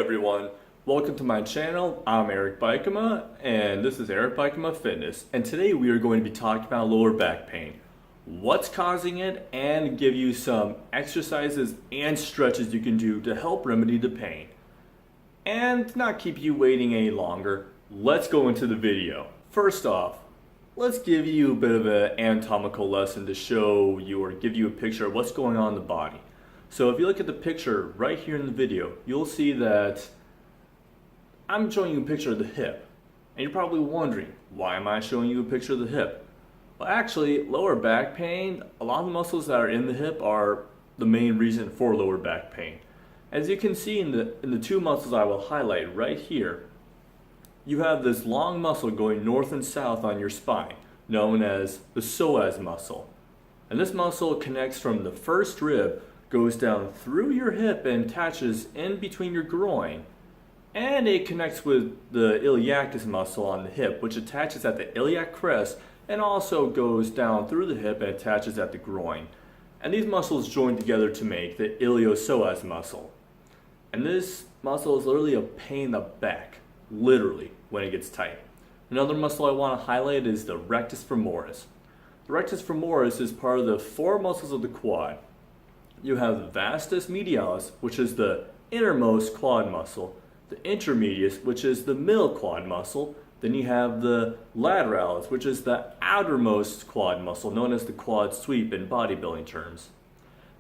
everyone, welcome to my channel. I'm Eric Bikema and this is Eric Bikema Fitness, and today we are going to be talking about lower back pain, what's causing it, and give you some exercises and stretches you can do to help remedy the pain and not keep you waiting any longer. Let's go into the video. First off, let's give you a bit of an anatomical lesson to show you or give you a picture of what's going on in the body. So if you look at the picture right here in the video, you'll see that I'm showing you a picture of the hip. And you're probably wondering, why am I showing you a picture of the hip? Well, actually, lower back pain, a lot of the muscles that are in the hip are the main reason for lower back pain. As you can see in the two muscles I will highlight right here, you have this long muscle going north and south on your spine, known as the psoas muscle. And this muscle connects from the first rib, goes down through your hip and attaches in between your groin, and it connects with the iliacus muscle on the hip, which attaches at the iliac crest and also goes down through the hip and attaches at the groin. And these muscles join together to make the iliopsoas muscle. And this muscle is literally a pain in the back, literally, when it gets tight. Another muscle I want to highlight is the rectus femoris. The rectus femoris is part of the four muscles of the quad. You have the vastus medialis, which is the innermost quad muscle, the intermedius, which is the middle quad muscle, then you have the lateralis, which is the outermost quad muscle, known as the quad sweep in bodybuilding terms.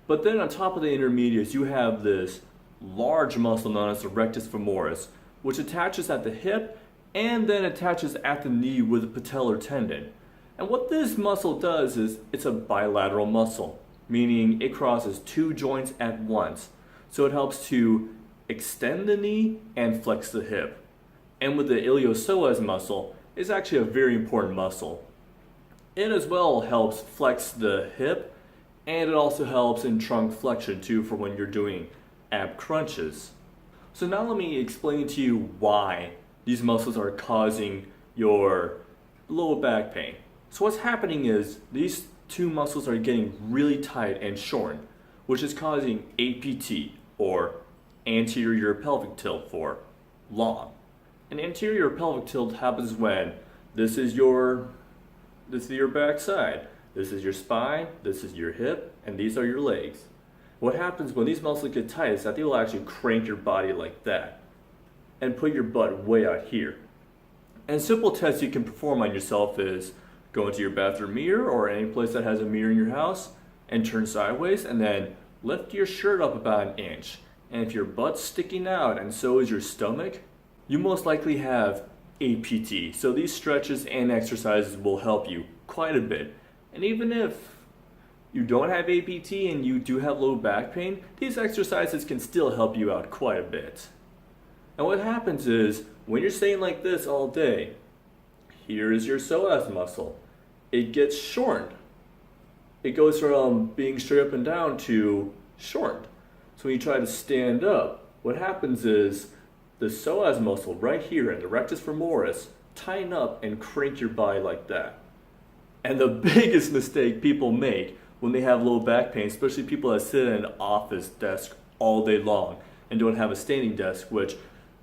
But then on top of the intermedius, you have this large muscle known as the rectus femoris, which attaches at the hip and then attaches at the knee with the patellar tendon. And what this muscle does is it's a bilateral muscle, meaning it crosses two joints at once. So it helps to extend the knee and flex the hip. And with the iliopsoas muscle, it's actually a very important muscle. It as well helps flex the hip, and it also helps in trunk flexion too for when you're doing ab crunches. So now let me explain to you why these muscles are causing your lower back pain. So what's happening is these two muscles are getting really tight and shortened, which is causing APT, or anterior pelvic tilt for long. An anterior pelvic tilt happens when this is your back side, this is your spine, this is your hip, and these are your legs. What happens when these muscles get tight is that they will actually crank your body like that and put your butt way out here. And simple tests you can perform on yourself is go into your bathroom mirror or any place that has a mirror in your house and turn sideways, and then lift your shirt up about an inch. And if your butt's sticking out and so is your stomach, you most likely have APT. So these stretches and exercises will help you quite a bit. And even if you don't have APT and you do have low back pain, these exercises can still help you out quite a bit. And what happens is, when you're staying like this all day, here is your psoas muscle. It gets shortened. It goes from being straight up and down to shortened. So when you try to stand up, what happens is the psoas muscle right here and the rectus femoris tighten up and crank your body like that. And the biggest mistake people make when they have low back pain, especially people that sit at an office desk all day long and don't have a standing desk, which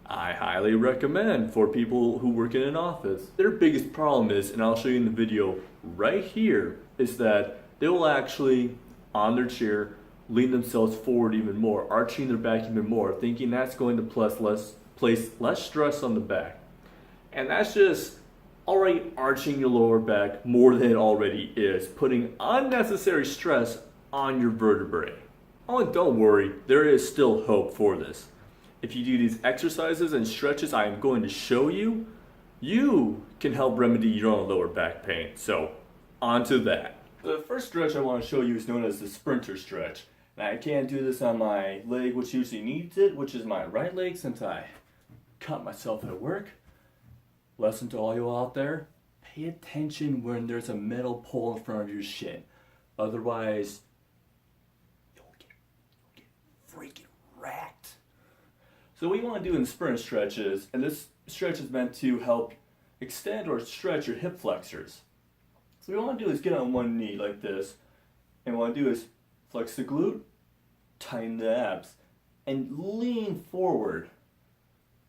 I highly recommend for people who work in an office. Their biggest problem is, and I'll show you in the video right here, is that they will actually, on their chair, lean themselves forward even more, arching their back even more, thinking that's going to place less stress on the back. And that's just already arching your lower back more than it already is, putting unnecessary stress on your vertebrae. Oh, and don't worry, there is still hope for this. If you do these exercises and stretches I am going to show you, you can help remedy your own lower back pain. So, on to that. The first stretch I want to show you is known as the sprinter stretch. Now, I can't do this on my leg which usually needs it, which is my right leg, since I cut myself at work. Lesson to all you out there, pay attention when there's a metal pole in front of your shin. Otherwise, you'll get freaking wrecked. So what you want to do in sprint stretches, and this stretch is meant to help extend or stretch your hip flexors. So what you want to do is get on one knee like this, and what you want to do is flex the glute, tighten the abs, and lean forward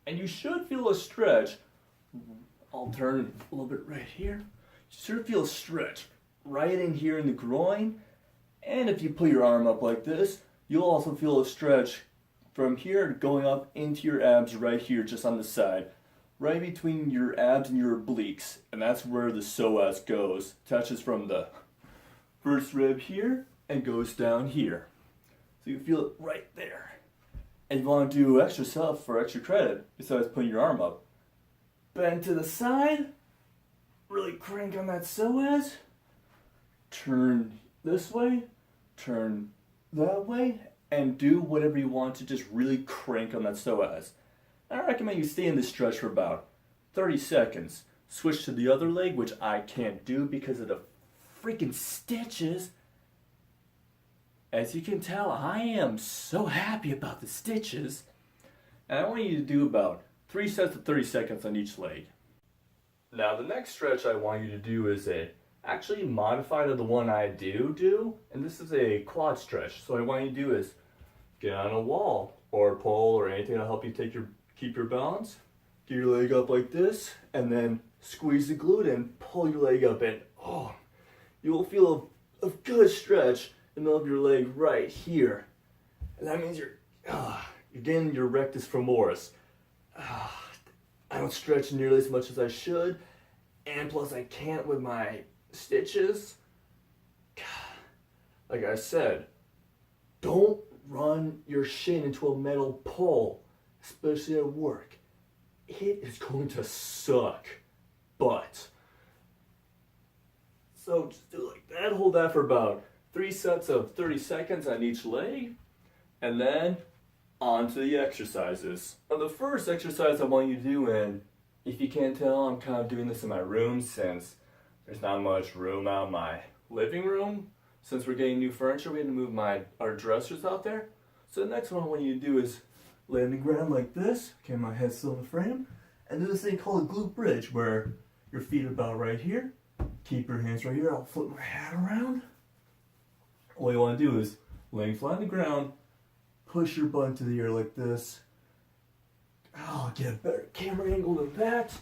And you should feel a stretch. I'll turn a little bit right here. You should feel a stretch right in here in the groin. And if you put your arm up like this, you'll also feel a stretch from here going up into your abs right here, just on the side. Right between your abs and your obliques. And that's where the psoas goes. Touches from the first rib here and goes down here. So you feel it right there. And you want to do extra stuff for extra credit besides putting your arm up. Bend to the side. Really crank on that psoas. Turn this way. Turn that way. And do whatever you want to just really crank on that psoas. I recommend you stay in this stretch for about 30 seconds. Switch to the other leg, which I can't do because of the freaking stitches. As you can tell, I am so happy about the stitches. And I want you to do about 3 sets of 30 seconds on each leg. Now the next stretch I want you to do is actually modified of the one I do, and this is a quad stretch. So what I want you to do is get on a wall or a pole or anything to help you keep your balance. Get your leg up like this, and then squeeze the glute and pull your leg up, and you will feel a good stretch in the middle of your leg right here. And that means you're getting your rectus femoris. I don't stretch nearly as much as I should, and plus I can't with my stitches. Like I said, don't run your shin into a metal pole, especially at work. It is going to suck, but. So just do like that, hold that for about 3 sets of 30 seconds on each leg, and then on to the exercises. Now the first exercise I want you to do, and if you can't tell, I'm kind of doing this in my room since there's not much room out in my living room. Since we're getting new furniture, we had to move our dressers out there. So the next one I want you to do is lay on the ground like this. Okay, my head's still in the frame. And do this thing called a glute bridge, where your feet are about right here. Keep your hands right here. I'll flip my hat around. All you want to do is laying flat on the ground, push your butt into the air like this. I'll get a better camera angle than that.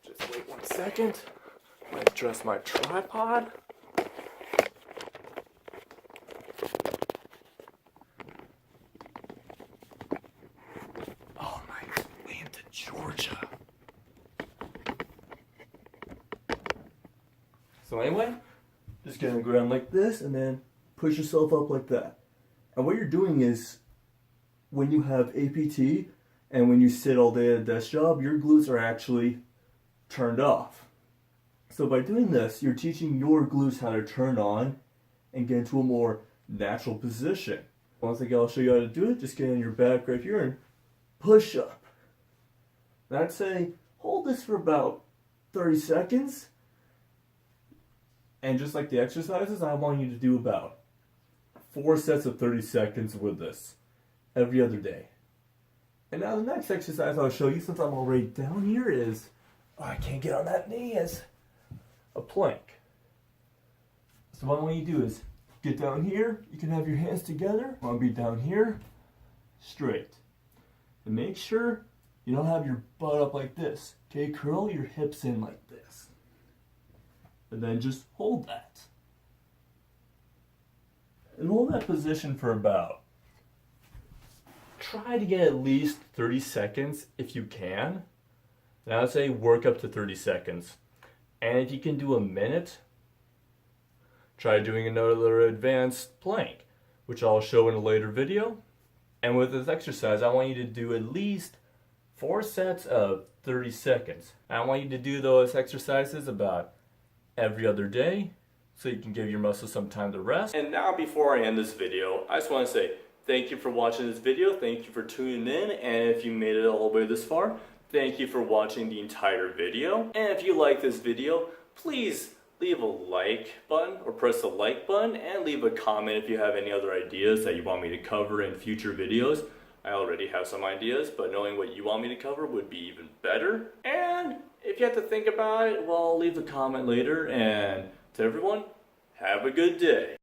Just wait 1 second. I'm going to adjust my tripod. Oh my, way into Georgia. So anyway, just get on the ground like this and then push yourself up like that. And what you're doing is, when you have APT and when you sit all day at a desk job, your glutes are actually turned off. So by doing this, you're teaching your glutes how to turn on and get into a more natural position. Once again, I'll show you how to do it. Just get on your back right here and push up. And I'd say hold this for about 30 seconds. And just like the exercises, I want you to do about 4 sets of 30 seconds with this every other day. And now the next exercise I'll show you, since I'm already down here, is, I can't get on that knee, is a plank. So what I want you to do is get down here. You can have your hands together. I want to be down here, straight. And make sure you don't have your butt up like this. Okay, curl your hips in like this. And then just hold that. And hold that position for about, try to get at least 30 seconds if you can. And I would say work up to 30 seconds. And if you can do a minute, try doing another advanced plank, which I'll show in a later video. And with this exercise, I want you to do at least 4 sets of 30 seconds. I want you to do those exercises about every other day, so you can give your muscles some time to rest. And now, before I end this video, I just want to say thank you for watching this video, thank you for tuning in, and if you made it all the way this far, thank you for watching the entire video. And if you like this video, please leave a like button or press the like button, and leave a comment if you have any other ideas that you want me to cover in future videos. I already have some ideas, but knowing what you want me to cover would be even better. And if you have to think about it, well, leave a comment later, and to everyone, have a good day.